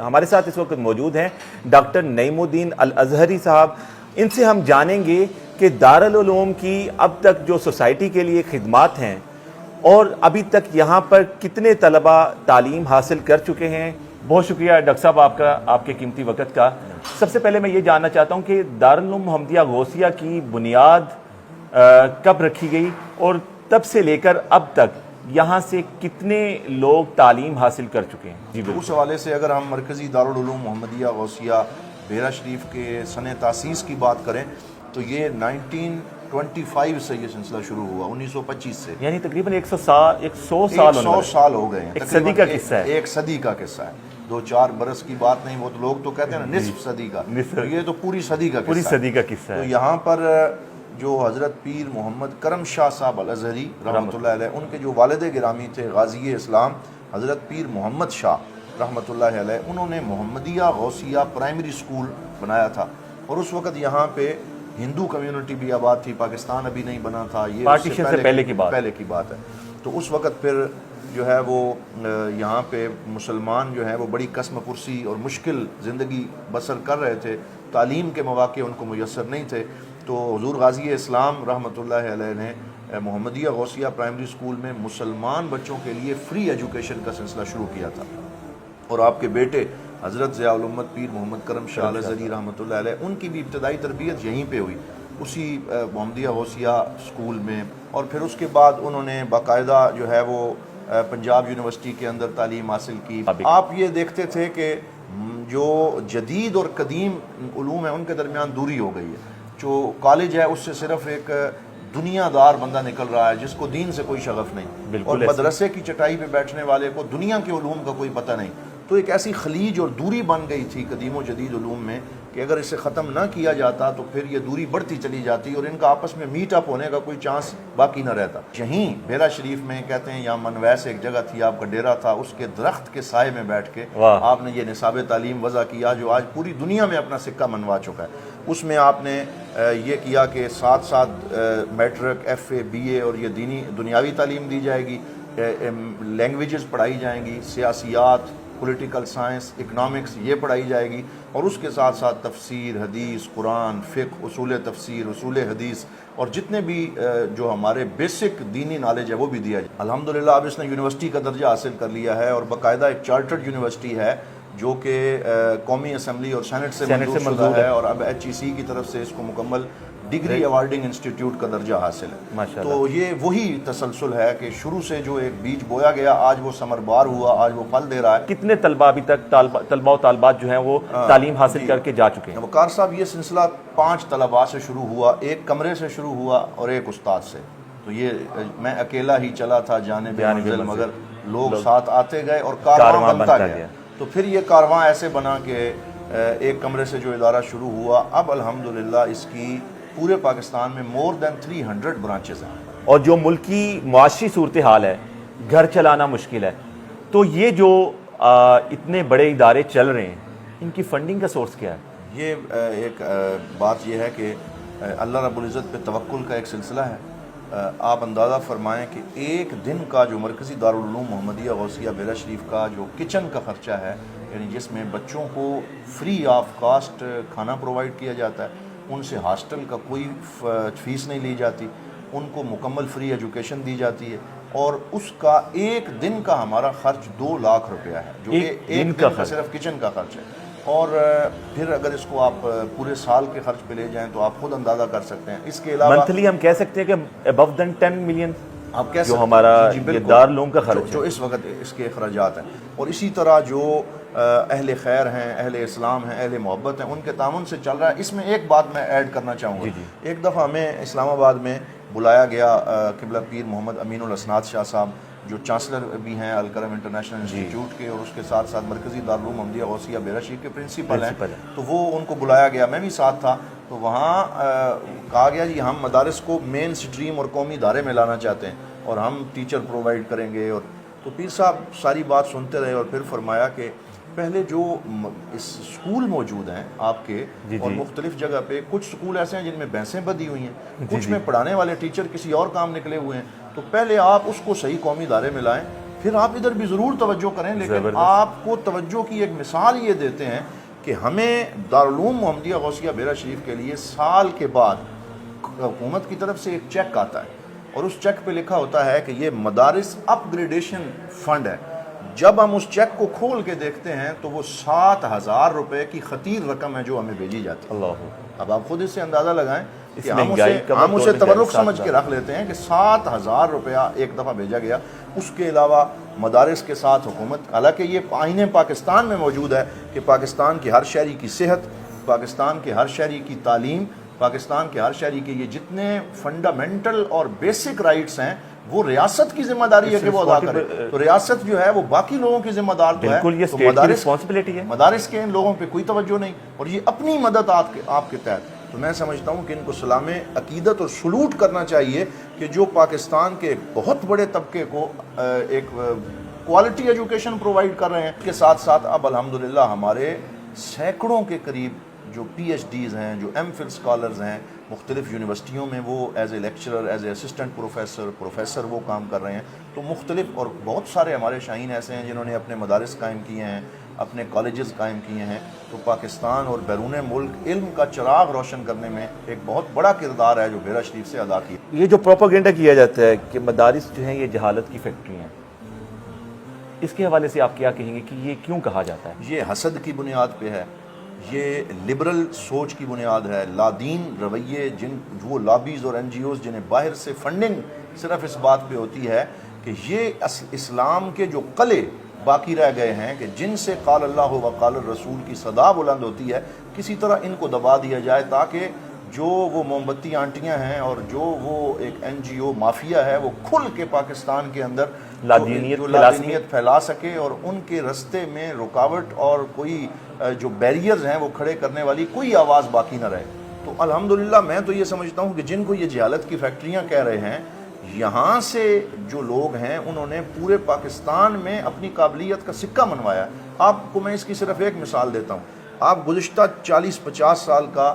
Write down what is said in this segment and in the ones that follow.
ہمارے ساتھ اس وقت موجود ہیں ڈاکٹر نعیم الدین الازہری صاحب. ان سے ہم جانیں گے کہ دارالعلوم کی اب تک جو سوسائٹی کے لیے خدمات ہیں اور ابھی تک یہاں پر کتنے طلبہ تعلیم حاصل کر چکے ہیں. بہت شکریہ ڈاکٹر صاحب آپ کے قیمتی وقت کا. سب سے پہلے میں یہ جاننا چاہتا ہوں کہ دارالعلوم محمدیہ غوثیہ کی بنیاد کب رکھی گئی اور تب سے لے کر اب تک یہاں سے کتنے لوگ تعلیم حاصل کر چکے ہیں؟ جی بالکل. اس حوالے سے اگر ہم مرکزی دارالعلوم محمدیہ غوثیہ بیرا شریف کے سن تاسیس کی بات کریں تو یہ 1925 سے یہ سلسلہ شروع ہوا, 1925 سے, یعنی تقریباً 100 سال ہو گئے ہیں. ایک صدی کا قصہ ہے. ایک صدی کا قصہ ہے, 2-4 برس کی بات نہیں. وہ تو لوگ تو کہتے ہیں نا نصف صدی کا, یہ تو پوری صدی کا قصہ ہے. تو یہاں پر جو حضرت پیر محمد کرم شاہ صاحب الازہری رحمۃ اللہ علیہ, ان کے جو والد گرامی تھے غازی اسلام حضرت پیر محمد شاہ رحمۃ اللہ علیہ, انہوں نے محمدیہ غوثیہ پرائمری اسکول بنایا تھا. اور اس وقت یہاں پہ ہندو کمیونٹی بھی آباد تھی, پاکستان ابھی نہیں بنا تھا, یہ پارٹیشن سے پہلے کی بات ہے. تو اس وقت پھر جو ہے وہ یہاں پہ مسلمان جو ہے وہ بڑی قسم پرسی اور مشکل زندگی بسر کر رہے تھے, تعلیم کے مواقع ان کو میسر نہیں تھے. تو حضور غازی اسلام رحمۃ اللہ علیہ نے محمدیہ غوثیہ پرائمری اسکول میں مسلمان بچوں کے لیے فری ایجوکیشن کا سلسلہ شروع کیا تھا. اور آپ کے بیٹے حضرت ضیاء الامت پیر محمد کرم شاہ الازہری رحمۃ اللہ علیہ, ان کی بھی ابتدائی تربیت یہیں پہ ہوئی, اسی محمدیہ غوثیہ اسکول میں. اور پھر اس کے بعد انہوں نے باقاعدہ جو ہے وہ پنجاب یونیورسٹی کے اندر تعلیم حاصل کی. آپ یہ دیکھتے تھے کہ جو جدید اور قدیم علوم ہیں ان کے درمیان دوری ہو گئی ہے. جو کالج ہے اس سے صرف ایک دنیا دار بندہ نکل رہا ہے جس کو دین سے کوئی شغف نہیں, اور مدرسے کی چٹائی پہ بیٹھنے والے کو دنیا کے علوم کا کوئی پتہ نہیں. تو ایک ایسی خلیج اور دوری بن گئی تھی قدیم و جدید علوم میں کہ اگر اسے ختم نہ کیا جاتا تو پھر یہ دوری بڑھتی چلی جاتی اور ان کا آپس میں میٹ اپ ہونے کا کوئی چانس باقی نہ رہتا. یہیں بیرا شریف میں کہتے ہیں, یہاں منویس ایک جگہ تھی, آپ کا ڈیرا تھا, اس کے درخت کے سائے میں بیٹھ کے آپ نے یہ نصاب تعلیم وضع کیا جو آج پوری دنیا میں اپنا سکہ منوا چکا ہے. اس میں آپ نے یہ کیا کہ ساتھ ساتھ میٹرک, ایف اے, بی اے اور یہ دنیاوی تعلیم دی جائے گی, لینگویجز پڑھائی جائیں گی, سیاسیات, پولیٹیکل سائنس, اکنامکس یہ پڑھائی جائے گی, اور اس کے ساتھ ساتھ تفسیر, حدیث, قرآن, فقہ, اصول تفسیر, اصول حدیث اور جتنے بھی جو ہمارے بیسک دینی نالج ہے وہ بھی دیا جائے. الحمدللہ اب اس نے یونیورسٹی کا درجہ حاصل کر لیا ہے اور باقاعدہ ایک چارٹرڈ یونیورسٹی ہے جو کہ قومی اسمبلی اور سینٹ سے منظور شدہ ہے, اور اب HEC کی طرف سے اس کو مکمل ڈگری ایوارڈنگ انسٹیٹیوٹ کا درجہ حاصل ہے. تو یہ وہی تسلسل ہے کہ شروع سے جو ایک بیج بویا گیا آج وہ ثمر بار ہوا, آج وہ پھل دے رہا ہے. کتنے طلبہ ابھی تک طلبہ و طالبات جو ہیں وہ تعلیم حاصل کر کے جا چکے ہیں؟ وقار صاحب یہ سلسلہ 5 طلباء سے شروع ہوا, ایک کمرے سے شروع ہوا اور ایک استاد سے. تو یہ میں اکیلا ہی چلا تھا جانب منزل, مگر لوگ ساتھ آتے گئے اور کارواں بنتا گیا. تو پھر یہ کارواں ایسے بنا کہ ایک کمرے سے جو ادارہ شروع ہوا, اب الحمدللہ اس کی پورے پاکستان میں more than 300 برانچز ہیں. اور جو ملک کی معاشی صورتحال ہے, گھر چلانا مشکل ہے, تو یہ جو اتنے بڑے ادارے چل رہے ہیں ان کی فنڈنگ کا سورس کیا ہے؟ یہ ایک بات یہ ہے کہ اللہ رب العزت پہ توکل کا ایک سلسلہ ہے. آپ اندازہ فرمائیں کہ ایک دن کا جو مرکزی دارالعلوم محمدیہ غوثیہ بیرا شریف کا جو کچن کا خرچہ ہے, یعنی جس میں بچوں کو فری آف کاسٹ کھانا پرووائڈ کیا جاتا ہے, ان سے ہاسٹل کا کوئی فیس نہیں لی جاتی, ان کو مکمل فری ایجوکیشن دی جاتی ہے, اور اس کا ایک دن کا ہمارا خرچ 2 لاکھ روپیہ ہے, جو کہ ایک دن کا صرف کچن کا خرچ ہے. اور پھر اگر اس کو آپ پورے سال کے خرچ پہ لے جائیں تو آپ خود اندازہ کر سکتے ہیں. اس کے علاوہ منتھلی ہم کہہ سکتے ہیں کہ above than 10 ملین آپ کہہ جو ہمارا دارالعلوم کا خرچ جو اس وقت اس کے اخراجات ہیں. اور اسی طرح جو اہل خیر ہیں, اہل اسلام ہیں, اہل محبت ہیں, ان کے تعاون سے چل رہا ہے. اس میں ایک بات میں ایڈ کرنا چاہوں گا. ایک دفعہ ہمیں اسلام آباد میں بلایا گیا قبلہ پیر محمد امین الاسناد شاہ صاحب جو چانسلر بھی ہیں الکرم انٹرنیشنل انسٹیٹیوٹ کے, اور اس کے ساتھ ساتھ مرکزی دارالعلوم محمدیہ غوثیہ بیرا شریف کے پرنسپل ہیں. تو وہ ان کو بلایا گیا, میں بھی ساتھ تھا. تو وہاں کہا گیا جی ہم مدارس کو مین سٹریم اور قومی ادارے میں لانا چاہتے ہیں اور ہم ٹیچر پرووائڈ کریں گے. اور تو پیر صاحب ساری بات سنتے رہے اور پھر فرمایا کہ پہلے جو اس سکول موجود ہیں آپ کے اور مختلف جگہ پہ, کچھ سکول ایسے ہیں جن میں بھینسیں بدی ہوئی ہیں, کچھ میں پڑھانے والے ٹیچر کسی اور کام نکلے ہوئے ہیں, تو پہلے آپ اس کو صحیح قومی ادارے میں لائیں پھر آپ ادھر بھی ضرور توجہ کریں. لیکن آپ کو توجہ کی ایک مثال یہ دیتے ہیں کہ ہمیں دارالعلوم محمدیہ غوثیہ بیرا شریف کے لیے سال کے بعد حکومت کی طرف سے ایک چیک آتا ہے اور اس چیک پہ لکھا ہوتا ہے کہ یہ مدارس اپ گریڈیشن فنڈ ہے. جب ہم اس چیک کو کھول کے دیکھتے ہیں تو وہ 7,000 روپے کی خطیر رقم ہے جو ہمیں بھیجی جاتی ہے. اللہ. اب آپ خود اس سے اندازہ لگائیں کہ مہنگائی ہم اسے تبرک سمجھ کے رکھ لیتے ہیں کہ 7,000 روپیہ ایک دفعہ بھیجا گیا. اس کے علاوہ مدارس کے ساتھ حکومت, حالانکہ یہ آئین پاکستان میں موجود ہے کہ پاکستان کے ہر شہری کی صحت, پاکستان کے ہر شہری کی تعلیم, پاکستان کے ہر شہری کے یہ جتنے فنڈامنٹل اور بیسک رائٹس ہیں وہ ریاست کی ذمہ داری ہے کہ وہ ادا کرے. تو ریاست جو ہے وہ باقی لوگوں کی ذمہ دار تو ہے, تو مدارس کے ان لوگوں پہ کوئی توجہ نہیں اور یہ اپنی مدد آپ کے تحت. تو میں سمجھتا ہوں کہ ان کو سلام عقیدت اور سلوٹ کرنا چاہیے کہ جو پاکستان کے بہت بڑے طبقے کو ایک کوالٹی ایجوکیشن پرووائڈ کر رہے ہیں. اس کے ساتھ ساتھ اب الحمدللہ ہمارے سینکڑوں کے قریب جو پی ایچ ڈیز ہیں, جو ایم فل اسکالرز ہیں, مختلف یونیورسٹیوں میں وہ as a lecturer, as a assistant professor وہ کام کر رہے ہیں. تو مختلف اور بہت سارے ہمارے شاہین ایسے ہیں جنہوں نے اپنے مدارس قائم کیے ہیں, اپنے کالجز قائم کیے ہیں. تو پاکستان اور بیرون ملک علم کا چراغ روشن کرنے میں ایک بہت بڑا کردار ہے جو بیرا شریف سے ادا کیا. یہ جو پروپیگنڈا کیا جاتا ہے کہ مدارس جو ہیں یہ جہالت کی فیکٹری ہیں, اس کے حوالے سے آپ کیا کہیں گے کہ یہ کیوں کہا جاتا ہے؟ یہ حسد کی بنیاد پہ ہے, یہ لبرل سوچ کی بنیاد ہے, لادین رویے, وہ لابیز اور این جی اوز جنہیں باہر سے فنڈنگ صرف اس بات پہ ہوتی ہے کہ یہ اسلام کے جو قلعے باقی رہ گئے ہیں کہ جن سے قال اللہ و قال الرسول کی صدا بلند ہوتی ہے, کسی طرح ان کو دبا دیا جائے تاکہ جو وہ موم بتی آنٹیاں ہیں اور جو وہ ایک این جی او مافیا ہے وہ کھل کے پاکستان کے اندر لادینیت پھیلا سکے اور ان کے رستے میں رکاوٹ اور کوئی جو بیریئرز ہیں وہ کھڑے کرنے والی کوئی آواز باقی نہ رہے. تو الحمدللہ میں تو یہ سمجھتا ہوں کہ جن کو یہ جہالت کی فیکٹریاں کہہ رہے ہیں, یہاں سے جو لوگ ہیں انہوں نے پورے پاکستان میں اپنی قابلیت کا سکہ منوایا ہے. آپ کو میں اس کی صرف ایک مثال دیتا ہوں. آپ گزشتہ 40-50 سال کا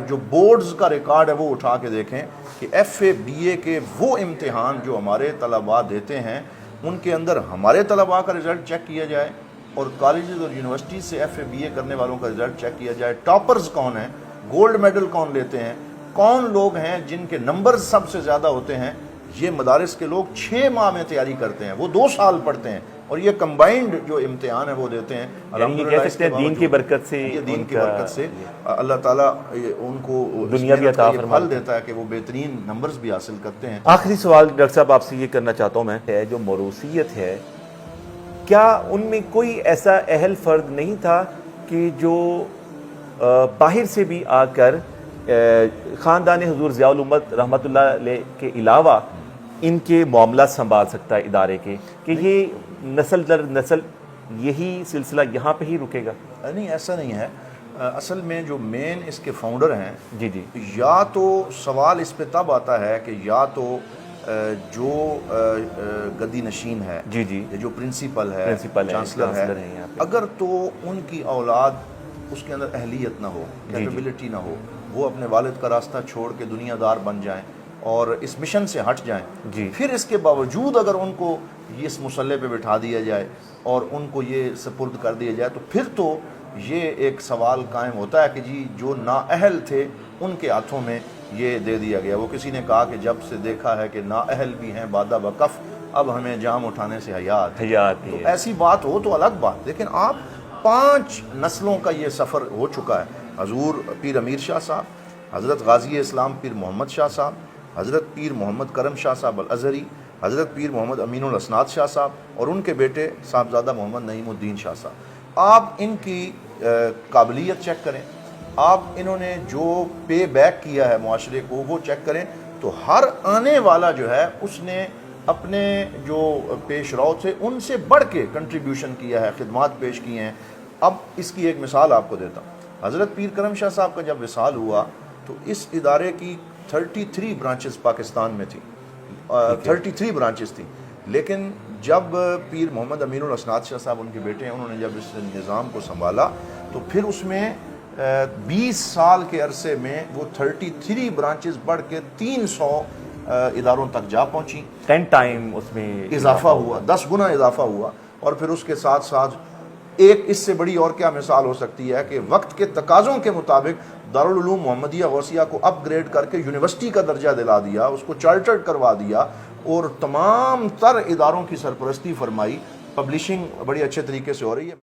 جو بورڈز کا ریکارڈ ہے وہ اٹھا کے دیکھیں کہ ایف اے بی اے کے وہ امتحان جو ہمارے طلباء دیتے ہیں ان کے اندر ہمارے طلباء کا رزلٹ چیک کیا جائے اور کالجز اور یونیورسٹیز سے ایف اے بی اے کرنے والوں کا رزلٹ چیک کیا جائے. ٹاپرز کون ہیں, گولڈ میڈل کون لیتے ہیں, کون لوگ ہیں جن کے نمبرز سب سے زیادہ ہوتے ہیں. یہ مدارس کے لوگ 6 ماہ میں تیاری کرتے ہیں, وہ 2 سال پڑھتے ہیں اور یہ کمبائنڈ جو امتحان ہے وہ دیتے ہیں. الحمدللہ دین کی برکت سے, یہ دین کی برکت سے اللہ تعالیٰ ان کو دنیا بھی عطا پھل دیتا ہے کہ وہ بہترین نمبرز بھی حاصل کرتے ہیں. آخری سوال ڈاکٹر صاحب آپ سے یہ کرنا چاہتا ہوں میں, جو موروثیت ہے کیا ان میں کوئی ایسا اہل فرد نہیں تھا کہ جو باہر سے بھی آ کر خاندان حضور ضیاء الامت رحمۃ اللہ علیہ کے علاوہ ان کے معاملات سنبھال سکتا ہے ادارے کے, کہ یہ نسل در نسل یہی سلسلہ یہاں پہ ہی رکے گا؟ نہیں, ایسا نہیں ہے. اصل میں جو مین اس کے فاؤنڈر ہیں, جی جی, یا تو سوال اس پہ تب آتا ہے کہ یا تو جو گدی نشین ہے, جی جی, جو پرنسپل ہے, چانسلر ہے, اگر تو ان کی اولاد اس کے اندر اہلیت نہ ہو, کیپیبلٹی نہ ہو, وہ اپنے والد کا راستہ چھوڑ کے دنیا دار بن جائیں اور اس مشن سے ہٹ جائیں, پھر اس کے باوجود اگر ان کو اس مسلح پہ بٹھا دیا جائے اور ان کو یہ سپرد کر دیا جائے تو پھر تو یہ ایک سوال قائم ہوتا ہے کہ جی جو نااہل تھے ان کے ہاتھوں میں یہ دے دیا گیا. وہ کسی نے کہا کہ جب سے دیکھا ہے کہ نااہل بھی ہیں بادہ بکف, اب ہمیں جام اٹھانے سے حیات. تو ایسی بات ہو تو الگ بات, لیکن آپ 5 نسلوں کا یہ سفر ہو چکا ہے. حضور پیر امیر شاہ صاحب, حضرت غازی اسلام پیر محمد شاہ صاحب, حضرت پیر محمد کرم شاہ صاحب الازہری, حضرت پیر محمد امین الاسناد شاہ صاحب اور ان کے بیٹے صاحبزادہ محمد نعیم الدین شاہ صاحب. آپ ان کی قابلیت چیک کریں, آپ انہوں نے جو پے بیک کیا ہے معاشرے کو وہ چیک کریں, تو ہر آنے والا جو ہے اس نے اپنے جو پیش رو تھے ان سے بڑھ کے کنٹریبیوشن کیا ہے, خدمات پیش کی ہیں. اب اس کی ایک مثال آپ کو دیتا ہوں. حضرت پیر کرم شاہ صاحب کا جب وصال ہوا تو اس ادارے کی 33 برانچز پاکستان میں تھی, 33 برانچز تھیں. لیکن جب پیر محمد امین الاسناد شاہ صاحب ان کے بیٹے ہیں, انہوں نے جب اس نظام کو سنبھالا تو پھر اس میں 20 سال کے عرصے میں وہ 33 برانچز بڑھ کے 300 اداروں تک جا پہنچی، 10 ٹائم اس میں اضافہ ہوا، 10 گنا اضافہ ہوا، اور پھر اس کے ساتھ ساتھ ایک اس سے بڑی اور کیا مثال ہو سکتی ہے کہ وقت کے تقاضوں کے مطابق دارالعلوم محمدیہ غوثیہ کو اپ گریڈ کر کے یونیورسٹی کا درجہ دلا دیا، اس کو چارٹرڈ کروا دیا، اور تمام تر اداروں کی سرپرستی فرمائی۔ پبلشنگ بڑی اچھے طریقے سے ہو رہی ہے۔